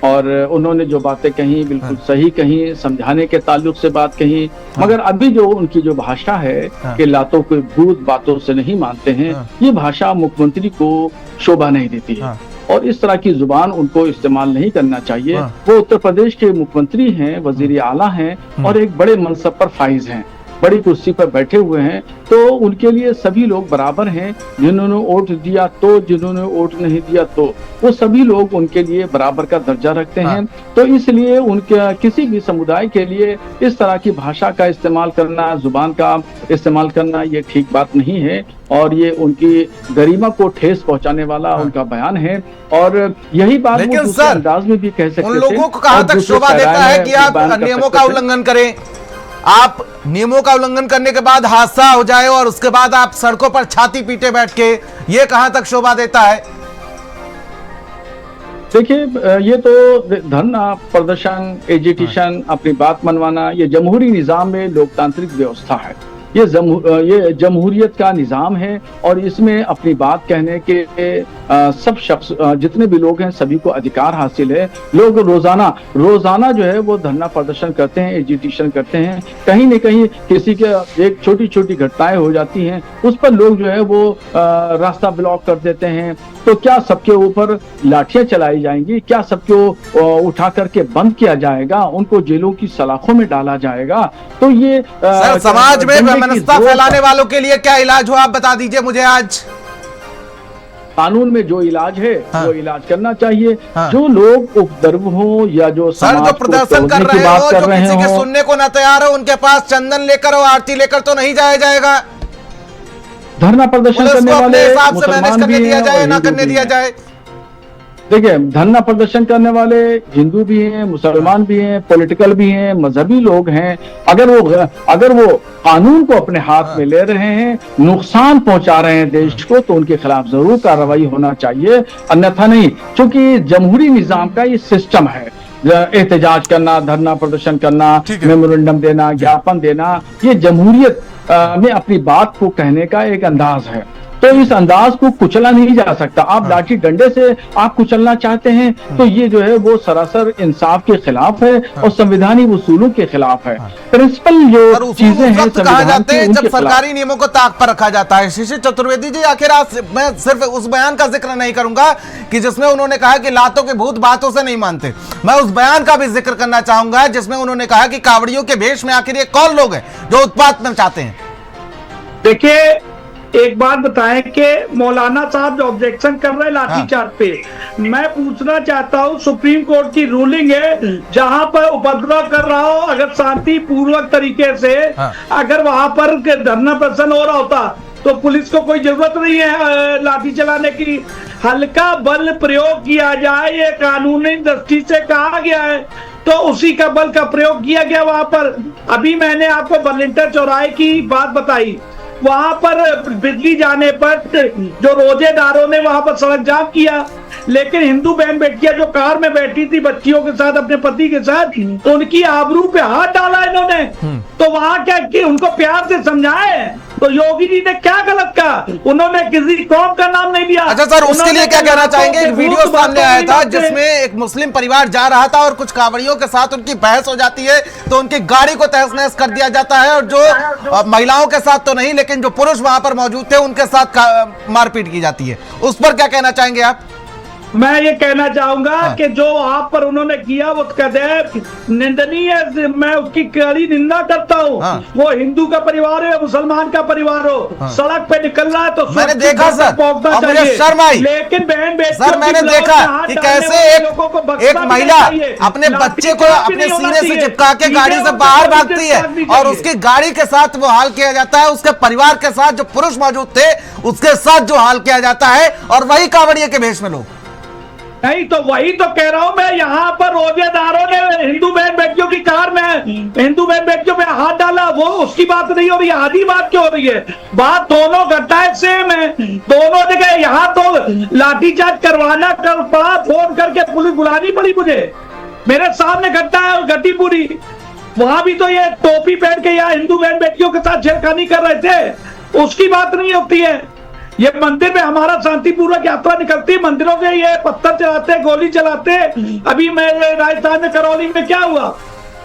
और उन्होंने जो बातें कही बिल्कुल सही कही, समझाने के ताल्लुक से बात कही। मगर अभी जो उनकी जो भाषा है कि लातों के भूत बातों से नहीं मानते हैं, ये भाषा मुख्यमंत्री को शोभा नहीं देती है और इस तरह की जुबान उनको इस्तेमाल नहीं करना चाहिए। वो उत्तर प्रदेश के मुख्यमंत्री हैं, वजीर आला हैं और एक बड़े मनसब पर फाइज हैं। बड़ी कुर्सी पर बैठे हुए हैं, तो उनके लिए सभी लोग बराबर हैं। जिन्होंने वोट दिया तो, जिन्होंने वोट नहीं दिया तो, वो सभी लोग उनके लिए बराबर का दर्जा रखते हैं। तो इसलिए उनके किसी भी समुदाय के लिए इस तरह की भाषा का इस्तेमाल करना, जुबान का इस्तेमाल करना, ये ठीक बात नहीं है और ये उनकी गरिमा को ठेस पहुंचाने वाला उनका बयान है। और यही बात लेकिन वो दूसरे अंदाज में भी कह सकते थे। उन लोगों को कहां तक शोभा देता है कि आप नियमों का उल्लंघन करें, आप नियमों का उल्लंघन करने के बाद हादसा हो जाए और उसके बाद आप सड़कों पर छाती पीटे बैठ के, ये कहां तक शोभा देता है? देखिए, ये तो धरना प्रदर्शन, एजिटेशन, अपनी बात मनवाना, ये जमहूरी निजाम में लोकतांत्रिक व्यवस्था है। ये जमहूरियत का निज़ाम है और इसमें अपनी बात कहने के सब शख्स, जितने भी लोग हैं, सभी को अधिकार हासिल है। लोग रोजाना जो है वो धरना प्रदर्शन करते हैं, एजिटेशन करते हैं। कहीं न कहीं किसी के एक छोटी छोटी घटनाएं हो जाती हैं, उस पर लोग जो है वो रास्ता ब्लॉक कर देते हैं। तो क्या सबके ऊपर लाठियां चलाई जाएंगी? क्या सबको उठा करके बंद किया जाएगा? उनको जेलों की सलाखों में डाला जाएगा? तो ये सर, समाज में वैमनस्यता फैलाने वालों के लिए क्या इलाज हो, आप बता दीजिए मुझे। आज कानून में जो इलाज है वो इलाज करना चाहिए। जो लोग उपद्रव हो या जो सर जो प्रदर्शन कर रहे हो, जो किसी के सुनने को न तैयार हो, उनके पास चंदन लेकर और आरती लेकर तो नहीं जाया जाएगा। धरना प्रदर्शन करने वाले हिसाब से मैनेज करने दिया जाए, ना करने दिया जाए। देखिए, धरना प्रदर्शन करने वाले हिंदू भी हैं, मुसलमान भी हैं, पॉलिटिकल भी हैं, मजहबी लोग हैं। अगर वो कानून को अपने हाथ में ले रहे हैं, नुकसान पहुंचा रहे हैं देश को, तो उनके खिलाफ जरूर कार्रवाई होना चाहिए, अन्यथा नहीं। क्योंकि जमहूरी निजाम का ये सिस्टम है, एहतजाज करना, धरना प्रदर्शन करना, मेमोरेंडम देना, ज्ञापन देना, ये जमहूरियत में अपनी बात को कहने का एक अंदाज है। तो इस अंदाज को कुचला नहीं जा सकता। आप लाठी डंडे से आप कुचलना चाहते हैं तो ये जो है वो सरासर इंसाफ के खिलाफ है और संविधानिक उसूलों के खिलाफ है। प्रिंसिपल जो चीजें हैं कहा जाते हैं जब सरकारी नियमों को ताक पर रखा जाता है। शिशिर चतुर्वेदी जी, आखिर मैं सिर्फ उस बयान का जिक्र नहीं करूंगा कि जिसमें उन्होंने कहा कि लातों के भूत बातों से नहीं मानते, मैं उस बयान का भी जिक्र करना चाहूंगा जिसमें उन्होंने कहा कि कावड़ियों के भेष में आखिर ये कौन लोग हैं जो उत्पात में चाहते हैं। देखिए, एक बात बताएं कि मौलाना साहब जो ऑब्जेक्शन कर रहे हैं लाठीचार्ज पे, मैं पूछना चाहता हूं, सुप्रीम कोर्ट की रूलिंग है जहां पर उपद्रव कर रहा हो, अगर शांति पूर्वक तरीके से अगर वहां पर धरना प्रदर्शन हो रहा होता तो पुलिस को कोई जरूरत नहीं है लाठी चलाने की। हल्का बल प्रयोग किया जाए, ये कानूनी दृष्टि से कहा गया है, तो उसी का बल का प्रयोग किया गया वहां पर। अभी मैंने आपको बर्लिंगटन चौराहे की बात बताई, वहां पर बिजली जाने पर जो रोजेदारों ने वहां पर सड़क जाम किया, लेकिन हिंदू बहन बेटियां जो कार में बैठी थी बच्चियों के साथ, अपने पति के साथ, उनकी आबरू पे हाथ डाला इन्होंने। तो वहां क्या कि उनको प्यार से समझाए, तो योगी जी ने क्या गलत कहा? उन्होंने किसी कौम का नाम नहीं लिया। अच्छा सर, उसके लिए क्या कहना चाहेंगे? एक वीडियो सामने आया था जिसमें एक मुस्लिम परिवार जा रहा था और कुछ कांवड़ियों के साथ उनकी बहस हो जाती है, तो उनकी गाड़ी को तहस नहस कर दिया जाता है और जो महिलाओं के साथ तो नहीं, लेकिन जो पुरुष वहां पर मौजूद थे उनके साथ मारपीट की जाती है। उस पर क्या कहना चाहेंगे आप? मैं ये कहना चाहूंगा कि जो वहां पर उन्होंने किया वो कदे निंदनीय है, मैं उसकी कड़ी निंदा करता हूँ। वो हिंदू का परिवार हो या मुसलमान का परिवार हो, सड़क पे निकल रहा है तो मैंने देखा सर, और मुझे शर्म आई, लेकिन बहन बेटी सर मैंने देखा कि कैसे एक महिला अपने बच्चे को अपने सीने से चिपका के गाड़ी से बाहर भागती है और उसकी गाड़ी के साथ वो हाल किया जाता है, उसके परिवार के साथ जो पुरुष मौजूद थे उसके साथ जो हाल किया जाता है, और वही कांवड़िए के भेष में लोग। नहीं तो वही तो कह रहा हूं मैं, यहाँ पर रोजेदारों ने हिंदू बहन बेटियों की कार में, हिंदू बहन बेटियों में हाथ डाला, वो उसकी बात नहीं हो रही है। आधी बात क्यों हो रही है? बात दोनों घटनाएं सेम है, दोनों जगह। यहाँ तो लाठीचार्ज करवाना कर पड़ा, फोन करके पुलिस बुलानी पड़ी मुझे, मेरे सामने घटना है घटी पूरी। वहां भी तो ये टोपी पहन के यहाँ हिंदू बहन बेटियों के साथ छेड़खानी कर रहे थे, उसकी बात नहीं होती है। ये मंदिर में हमारा शांतिपूर्वक यात्रा निकलती है, मंदिरों में ये पत्थर चलाते, गोली चलाते। अभी मैं राजस्थान में करौली में क्या हुआ,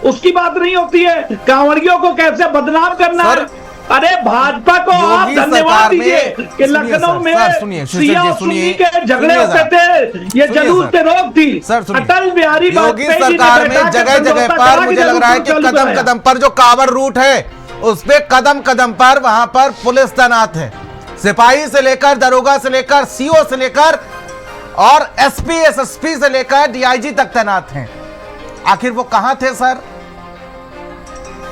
उसकी बात नहीं होती है। कांवड़ियों को कैसे बदनाम करना है? अरे भाजपा को आप धन्यवाद दीजिए कि लखनऊ में सिया सुन्नी के झगड़े होते थे, ये जुलूस पे रोक थी। अटल बिहारी योगी सरकार में जगह जगह पर मुझे लग रहा है कि कदम कदम पर जो कांवड़ रूट है उस पे कदम कदम पर वहां पर पुलिस तैनात है, सिपाही से लेकर दरोगा से लेकर सीओ से लेकर और एसपी एसएसपी से लेकर डीआईजी तक तैनात हैं। आखिर वो कहां थे सर?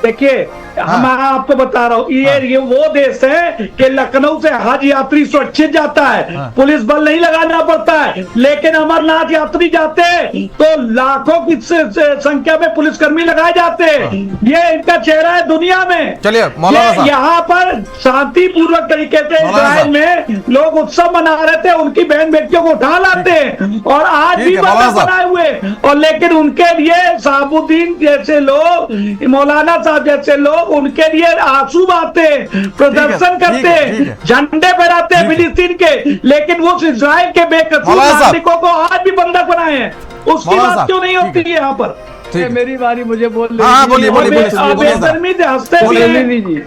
देखिए मैं आपको बता रहा हूँ, ये वो देश है कि लखनऊ से हज यात्री सुरक्षित जाता है, पुलिस बल नहीं लगाना पड़ता है, लेकिन अमरनाथ यात्री जाते हैं तो लाखों की संख्या में पुलिसकर्मी लगाए जाते हैं। ये इनका चेहरा है दुनिया में। चलिए मौलाना साहब, यहाँ पर शांतिपूर्वक तरीके से इजराइल में लोग उत्सव मना रहे थे, उनकी बहन बेटियों को उठा लाते हैं और आज भी बनाए हुए, और लेकिन उनके लिए साबुद्दीन जैसे लोग, मौलाना साहब जैसे लोग उनके लिए आंसू बहाते, प्रदर्शन करते, झंडे फहराते हैं फिलिस्तीन के, लेकिन वो इजराइल के बेकसूर नागरिकों को आज भी बंधक बनाए हैं। उसकी बात क्यों नहीं होती है यहाँ पर? मेरी बारी, मुझे बोल हाँ, बोलिए बोलिए जी।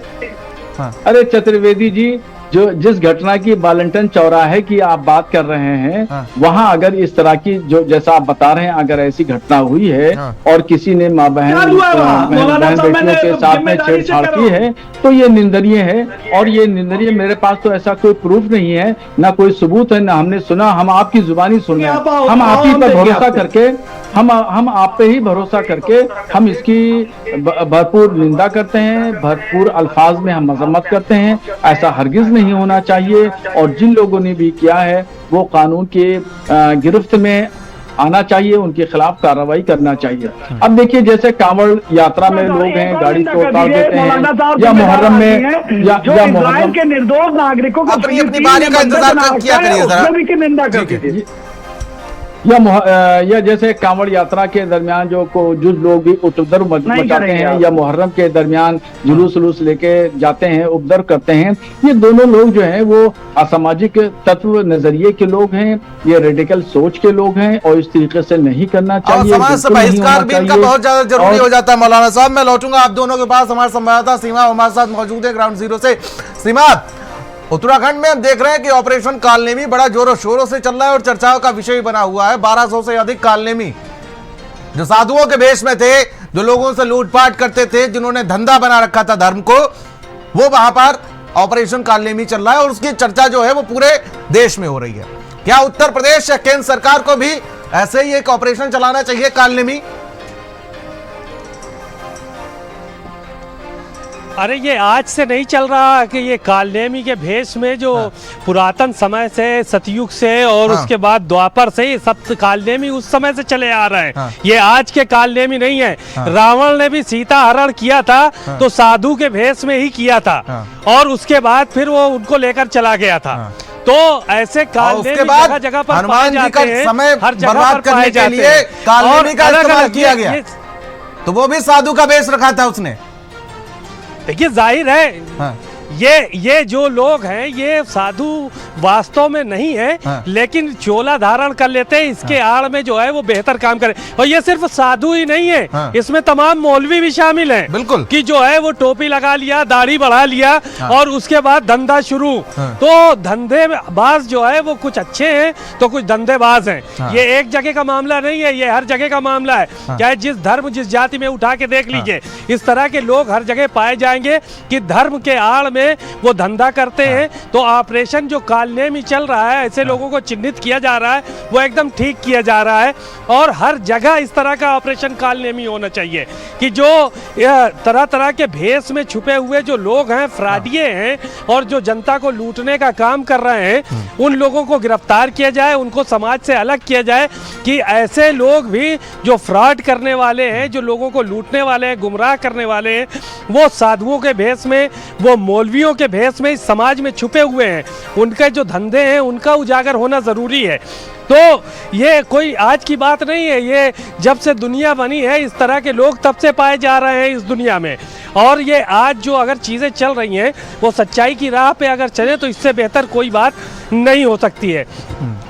अरे चतुर्वेदी जी, जो जिस घटना की बालंटन चौराहे की आप बात कर रहे हैं, वहां अगर इस तरह की जो जैसा आप बता रहे हैं, अगर ऐसी घटना हुई है और किसी ने माँ बहन बेटियों के साथ में छेड़छाड़ की है, तो ये निंदनीय है। और ये निंदनीय, मेरे पास तो ऐसा कोई प्रूफ नहीं है, ना कोई सबूत है, ना हमने सुना, हम आपकी जुबानी सुन रहे हैं। हम आप ही पर भरोसा करके हम आप पे ही भरोसा करके हम इसकी भरपूर निंदा करते हैं, भरपूर अल्फाज में हम मजम्मत करते हैं। ऐसा हरगिज नहीं होना चाहिए, और जिन लोगों ने भी किया है वो कानून के गिरफ्त में आना चाहिए, उनके खिलाफ कार्रवाई करना चाहिए। अब देखिए, जैसे कांवड़ यात्रा में लोग हैं, गाड़ी को उतार देते हैं, या मुहर्रम में या मुहर्रम के निर्दोष नागरिकों को अपनी बारी का इंतजार किया करिए जरा, निंदा करते या जैसे कांवड़ यात्रा के दरमियान जो लोग भी उपद्रव मचाते हैं, या मुहर्रम के दरमियान जुलूस लेके जाते हैं, उपद्रव करते हैं, ये दोनों लोग जो हैं वो असामाजिक तत्व नजरिए के लोग हैं, ये रेडिकल सोच के लोग हैं, और इस तरीके से नहीं करना चाहिए। समाज से बहिष्कार भी इनका बहुत ज्यादा जरूरी हो जाता है। मौलाना साहब, मैं लौटूंगा आप दोनों के पास। हमारे संवाददाता सीमा हमारे साथ मौजूद है ग्राउंड जीरो से। सीमा, उत्तराखंड में हम देख रहे हैं कि ऑपरेशन कालनेमी बड़ा जोरों शोरों से चल रहा है और चर्चाओं का विषय बना हुआ है। 1200 से अधिक कालनेमी जो साधुओं के भेष में थे, जो लोगों से लूटपाट करते थे, जिन्होंने धंधा बना रखा था धर्म को, वो वहां पर ऑपरेशन कालनेमी चल रहा है और उसकी चर्चा जो है वो पूरे देश में हो रही है। क्या उत्तर प्रदेश या केंद्र सरकार को भी ऐसे ही एक ऑपरेशन चलाना चाहिए कालनेमी? अरे ये आज से नहीं चल रहा कि ये कालनेमी के भेष में जो पुरातन समय से, सतयुग से और उसके बाद द्वापर से, ये सब कालनेमी उस समय से चले आ रहे हैं। ये आज के कालनेमी नहीं है। रावण ने भी सीता हरण किया था तो साधु के भेष में ही किया था, और उसके बाद फिर वो उनको लेकर चला गया था। तो ऐसे कालनेमी जगह जगह पर पाए जाते हैं, हर जगह पर पाए जाते हैं, कालनेमी का इस्तेमाल किया गया, तो वो भी साधु का भेष रखा था उसने। देखिए, जाहिर है ये जो लोग हैं ये साधु वास्तव में नहीं है, लेकिन चोला धारण कर लेते हैं, इसके आड़ में जो है वो बेहतर काम करे। और ये सिर्फ साधु ही नहीं है, इसमें तमाम मौलवी भी शामिल हैं। बिल्कुल, कि जो है वो टोपी लगा लिया, दाढ़ी बढ़ा लिया, और उसके बाद धंधा शुरू। तो धंधेबाज जो है वो कुछ अच्छे हैं तो कुछ धंधेबाज हैं। ये एक जगह का मामला नहीं है, ये हर जगह का मामला है। चाहे जिस धर्म जिस जाति में उठा के देख लीजिए, इस तरह के लोग हर जगह पाए जाएंगे कि धर्म के आड़ में वो धंधा करते हैं। तो ऑपरेशन जो कालनेमी चल रहा है, ऐसे लोगों को चिन्हित किया जा रहा है, वो एकदम ठीक किया जा रहा है। और हर जगह इस तरह का ऑपरेशन कालनेमी होना चाहिए कि जो तरह तरह के भेष में छुपे हुए जो लोग हैं, फ्रॉडिये हैं, और जो जनता को लूटने का काम कर रहे हैं, उन लोगों को गिरफ्तार किया जाए, उनको समाज से अलग किया जाए कि ऐसे लोग भी जो फ्रॉड करने वाले हैं, जो लोगों को लूटने वाले हैं, गुमराह करने वाले हैं, वो साधुओं के भेष में, वो मौलवियों के भेष में इस समाज में छुपे हुए हैं। उनके जो धंधे हैं उनका उजागर होना जरूरी है। तो ये कोई आज की बात नहीं है, ये जब से दुनिया बनी है इस तरह के लोग तब से पाए जा रहे हैं इस दुनिया में। और ये आज जो अगर चीज़ें चल रही हैं वो सच्चाई की राह पे अगर चले तो इससे बेहतर कोई बात नहीं हो सकती है।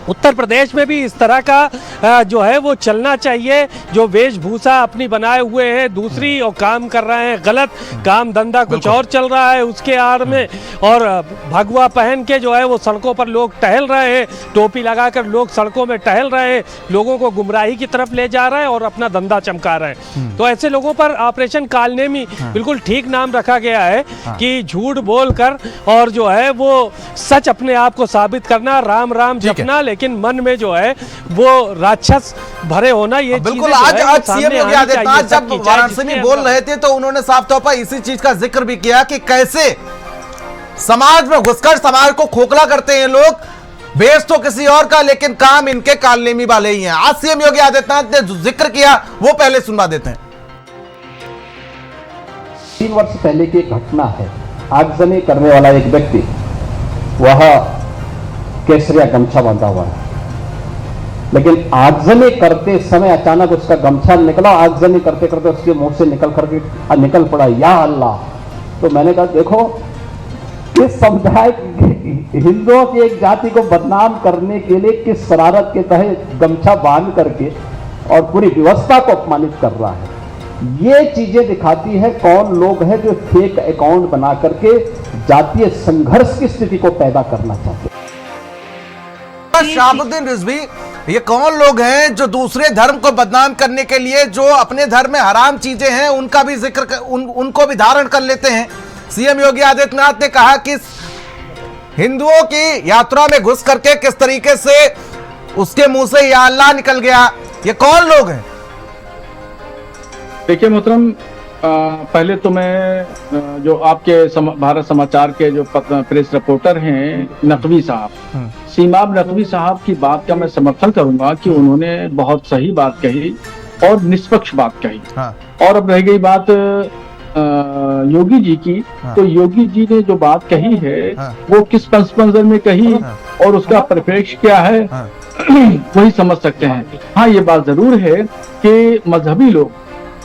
उत्तर प्रदेश में भी इस तरह का जो है वो चलना चाहिए। जो वेशभूषा अपनी बनाए हुए हैं दूसरी और काम कर रहे हैं गलत, काम धंधा कुछ और चल रहा है उसके आड़ में, और भगवा पहन के जो है वो सड़कों पर लोग टहल रहे हैं, टोपी लगाकर लोग सड़कों में टहल रहे हैं, लोगों को गुमराही की तरफ ले जा रहे हैं और अपना धंधा चमका रहे हैं। तो ऐसे लोगों पर ऑपरेशन कालनेमी बिल्कुल ठीक नाम रखा गया है कि झूठ बोलकर और जो है वो सच अपने आप को साबित करना, राम राम जपना, लेकिन मन में जो है वो राक्षस भरे होना, ये बिल्कुल। आज सीएम योगी आदित्यनाथ जब वाराणसी में बोल रहे थे तो उन्होंने साफ तौर पर इसी चीज का जिक्र भी किया कि कैसे समाज में घुसकर समाज को खोखला करते हैं लोग, बेस तो किसी और का लेकिन काम इनके कालनेमी वाले ही हैं। आज सीएम योगी आदित्यनाथ ने जो जिक्र किया वो पहले सुनवा देते हैं। 3 वर्ष पहले की एक घटना है। आगजनी करने वाला एक व्यक्ति, वह केसरिया गमछा बांधा हुआ है, लेकिन आगजनी करते समय अचानक उसका गमछा निकला, आगजनी करते करते उसके मुंह से निकल पड़ा या अल्लाह। तो मैंने कहा देखो, इस समुदाय हिंदुओं की एक जाति को बदनाम करने के लिए किस शरारत के तहत गमछा बांध करके और पूरी व्यवस्था को अपमानित कर रहा है। ये चीजें दिखाती है कौन लोग हैं जो फेक अकाउंट बना करके जातीय संघर्ष की स्थिति को पैदा करना चाहते हैं। शहाबुद्दीन रिजवी, ये कौन लोग हैं जो दूसरे धर्म को बदनाम करने के लिए जो अपने धर्म में हराम चीजें हैं उनका भी जिक्र उनको भी धारण कर लेते हैं। सीएम योगी आदित्यनाथ ने कहा कि हिंदुओं की यात्रा में घुस करके किस तरीके से उसके मुंह से या अल्लाह निकल गया। ये कौन लोग हैं? देखिए मोहतरम, पहले तो मैं जो आपके भारत समाचार के जो प्रेस रिपोर्टर हैं नकवी साहब, सीमाब नकवी साहब की बात का मैं समर्थन करूंगा कि उन्होंने बहुत सही बात कही और निष्पक्ष बात कही। और अब रह गई बात योगी जी की, तो योगी जी ने जो बात कही है वो किस पस मंजर में कही और उसका परिप्रेक्ष्य क्या है वही समझ सकते हैं। हाँ, ये बात जरूर है कि मजहबी लोग,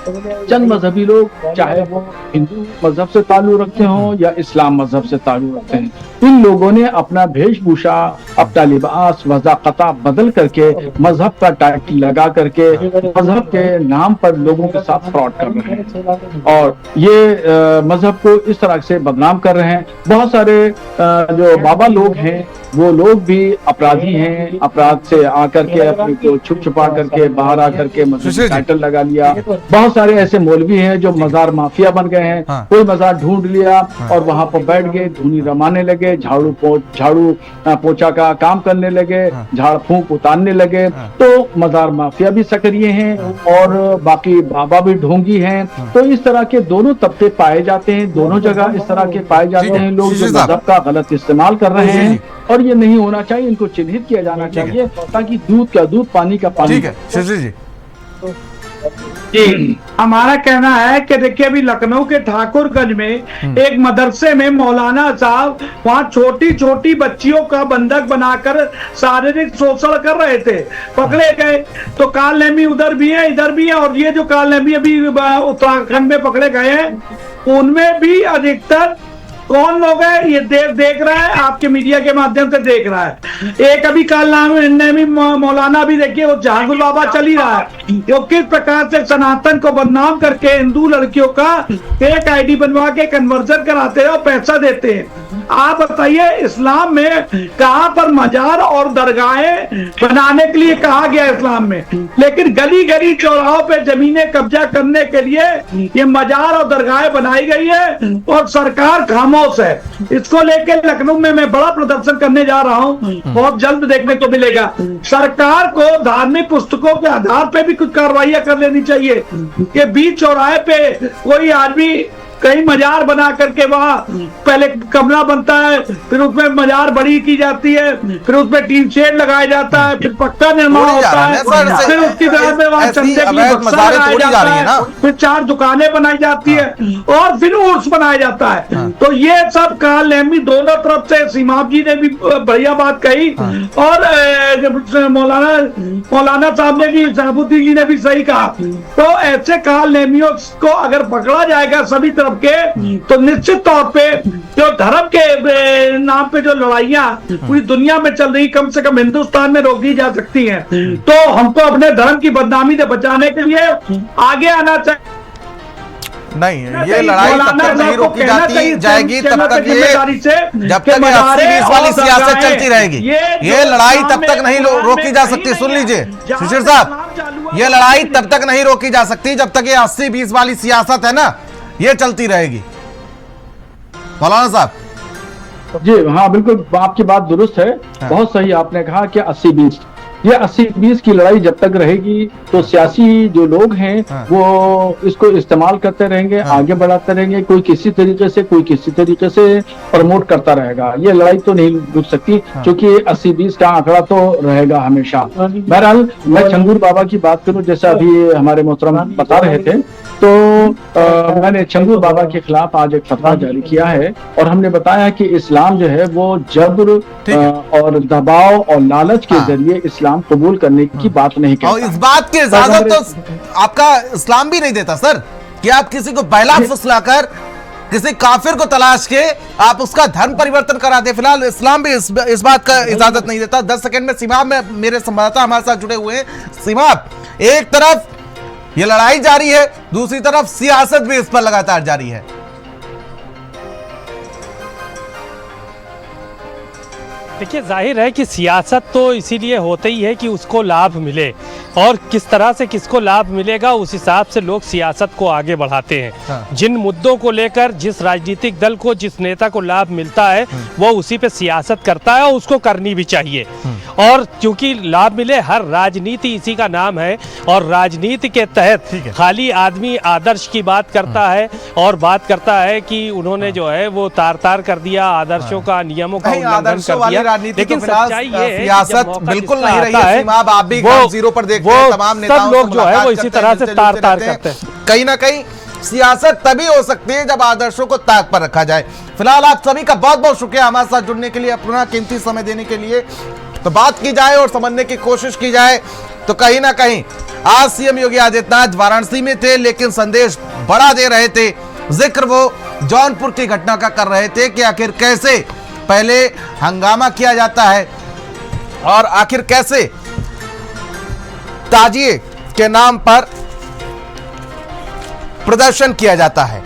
चंद मजहबी लोग, चाहे वो हिंदू मजहब से ताल्लुक रखते हों या इस्लाम मजहब से ताल्लुक रखते हैं, इन लोगों ने अपना वेशभूषा, अपना लिबास, वज़ाक़ता बदल करके मजहब का टैग लगा करके मजहब के नाम पर लोगों के साथ फ्रॉड कर रहे हैं और ये मजहब को इस तरह से बदनाम कर रहे हैं। बहुत सारे जो बाबा लोग हैं वो लोग भी अपराधी हैं, अपराध से आकर के अपने को छुप छुपा करके बाहर आकर के मजहबी टाइटल लगा लिया। बहुत सारे ऐसे मौलवी हैं जो मजार माफिया बन गए हैं। कोई मजार ढूंढ लिया और वहां पर बैठ गए, धुनी रमाने लगे, झाड़ू पोछा का काम करने लगे, झाड़ फूंक उतारने लगे। तो मजार माफिया भी सक्रिय हैं और बाकी बाबा भी ढोंगी हैं। तो इस तरह के दोनों तबके पाए जाते हैं, दोनों जगह इस तरह के पाए जाते हैं लोग जो मजहब का गलत इस्तेमाल कर रहे हैं और ये नहीं होना चाहिए, इनको चिन्हित किया जाना चाहिए ताकि दूध का दूध, पानी का पानी। ठीक है शशि जी। जी, हमारा कहना है कि देखिए अभी लखनऊ के ठाकुरगंज में एक मदरसे में मौलाना साहब वहाँ छोटी छोटी बच्चियों का बंधक बनाकर शारीरिक शोषण कर रहे थे, पकड़े गए। तो कालनेमी उधर भी है इधर भी है, और ये जो कालनेमी अभी उत्तराखंड में पकड़े गए हैं उनमें भी अधिकतर कौन लोग हैं ये देख रहा है, आपके मीडिया के माध्यम से देख रहा है। एक अभी कालनेमी मौलाना भी देखिए वो जहांगीर बाबा चल ही रहा है, जो किस प्रकार से सनातन को बदनाम करके हिंदू लड़कियों का फेक आईडी बनवा के कन्वर्जन कराते हैं और पैसा देते हैं। आप बताइए इस्लाम में कहां पर मजार और दरगाहें बनाने के लिए कहा गया इस्लाम में, लेकिन गली गली चौराहों पे जमीनें कब्जा करने के लिए ये मजार और दरगाहें बनाई गई है और सरकार खामोश है। इसको लेकर लखनऊ में मैं बड़ा प्रदर्शन करने जा रहा हूँ, बहुत जल्द देखने को मिलेगा। सरकार को धार्मिक पुस्तकों के आधार पे भी कुछ कार्रवाइयां कर लेनी चाहिए कि बीच चौराहे पे कोई आदमी कहीं मजार बना करके वहाँ पहले कमरा बनता है, फिर उसमें मजार बड़ी की जाती है, फिर उसमें टीन शेड लगाया जाता है, फिर पक्का निर्माण होता है, फिर उसकी तरह में वहाँ चंदे के लिए बक्सा लगाया जाता है, फिर 4 दुकानें बनाई जाती है और फिर उर्स बनाया जाता है। तो ये सब कालनेमी दोनों तरफ से सीमाब जी ने भी बढ़िया बात कही और मौलाना साहब ने भी, शहाबुद्दीन जी ने भी सही कहा। तो ऐसे कालनेमियों को अगर पकड़ा जाएगा सभी तरह तरफ के, तो निश्चित तौर पे जो धर्म के नाम पे जो लड़ाइयां पूरी दुनिया में चल रही, कम से कम हिंदुस्तान में रोकी जा सकती हैं। तो हमको अपने धर्म की बदनामी से बचाने के लिए आगे आना चाहिए। नहीं, ये लड़ाई तब तक नहीं रोकी जाएगी जब तक ये 80-20 वाली सियासत चलती रहेगी। ये लड़ाई तब तक नहीं रोकी जा सकती। सुन लीजिए शिशिर साहब, ये लड़ाई तब तक नहीं रोकी जा सकती जब तक ये 80-20 वाली सियासत है ना, ये चलती रहेगी। मौलाना साहब जी हाँ, बिल्कुल आपकी बात दुरुस्त है। बहुत सही आपने कहा कि 80-20, ये 80-20 की लड़ाई जब तक रहेगी तो सियासी जो लोग हैं वो इसको इस्तेमाल करते रहेंगे, आगे बढ़ाते रहेंगे, कोई किसी तरीके से कोई किसी तरीके से प्रमोट करता रहेगा। ये लड़ाई तो नहीं रुक सकती क्योंकि 80-20 का आंकड़ा तो रहेगा हमेशा। बहरहाल मैं छंगूर बाबा की बात करूं, जैसा अभी हमारे मोहतरम बता रहे थे, तो मैंने छंगूर बाबा के खिलाफ आज एक फतवा जारी किया है और हमने बताया कि इस्लाम जो है वो जबर और दबाव और लालच के जरिए इस्लाम कबूल करने की बात नहीं करता। और इस बात की इजाजत तो आपका इस्लाम भी नहीं देता सर, कि आप किसी को बहला फुसलाकर किसी काफिर को तलाश के आप उसका धर्म परिवर्तन करा दे। फिलहाल इस्लाम भी इस बात का इजाजत नहीं देता। 10 सेकंड में सीमा में मेरे संवाददाता हमारे साथ जुड़े हुए हैं। सीमा, एक तरफ ये लड़ाई जारी है, दूसरी तरफ सियासत भी इस पर लगातार जारी है। देखिए, जाहिर है कि सियासत तो इसीलिए होती ही है कि उसको लाभ मिले, और किस तरह से किसको लाभ मिलेगा उस हिसाब से लोग सियासत को आगे बढ़ाते हैं। जिन मुद्दों को लेकर जिस राजनीतिक दल को, जिस नेता को लाभ मिलता है वो उसी पे सियासत करता है और उसको करनी भी चाहिए। और क्योंकि लाभ मिले, हर राजनीति इसी का नाम है, और राजनीति के तहत खाली आदमी आदर्श की बात करता है और बात करता है कि उन्होंने जो है वो तार कर दिया, आदर्शों का, नियमों का उल्लंघन कर दिया। लेकिन सच्चाई ये है सियासत बिल्कुल नहीं रही है। सीमा, आप भी जीरो पर देखते हैं, तमाम नेताओं सब लोग जो है वो इसी तरह से तार करते हैं। कहीं ना कहीं सियासत तभी हो सकती है जब आदर्शों को ताक पर रखा जाए। फिलहाल आप सभी का बहुत बहुत शुक्रिया हमारे साथ जुड़ने के लिए, अपना कीमती समय देने के लिए। तो बात की जाए और समझने की कोशिश की जाए तो कहीं ना कहीं आज सीएम योगी आदित्यनाथ वाराणसी में थे, लेकिन संदेश बड़ा दे रहे थे। जिक्र वो जौनपुर की घटना का कर रहे थे कि आखिर कैसे पहले हंगामा किया जाता है और आखिर कैसे ताजिए के नाम पर प्रदर्शन किया जाता है।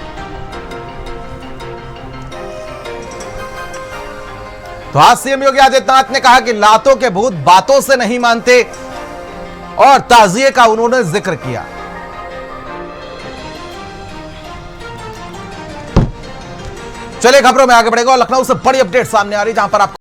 तो आज सीएम योगी आदित्यनाथ ने कहा कि लातों के भूत बातों से नहीं मानते, और ताजिए का उन्होंने जिक्र किया। चलिए खबरों में आगे बढ़ेगा और लखनऊ से बड़ी अपडेट सामने आ रही, जहां पर आप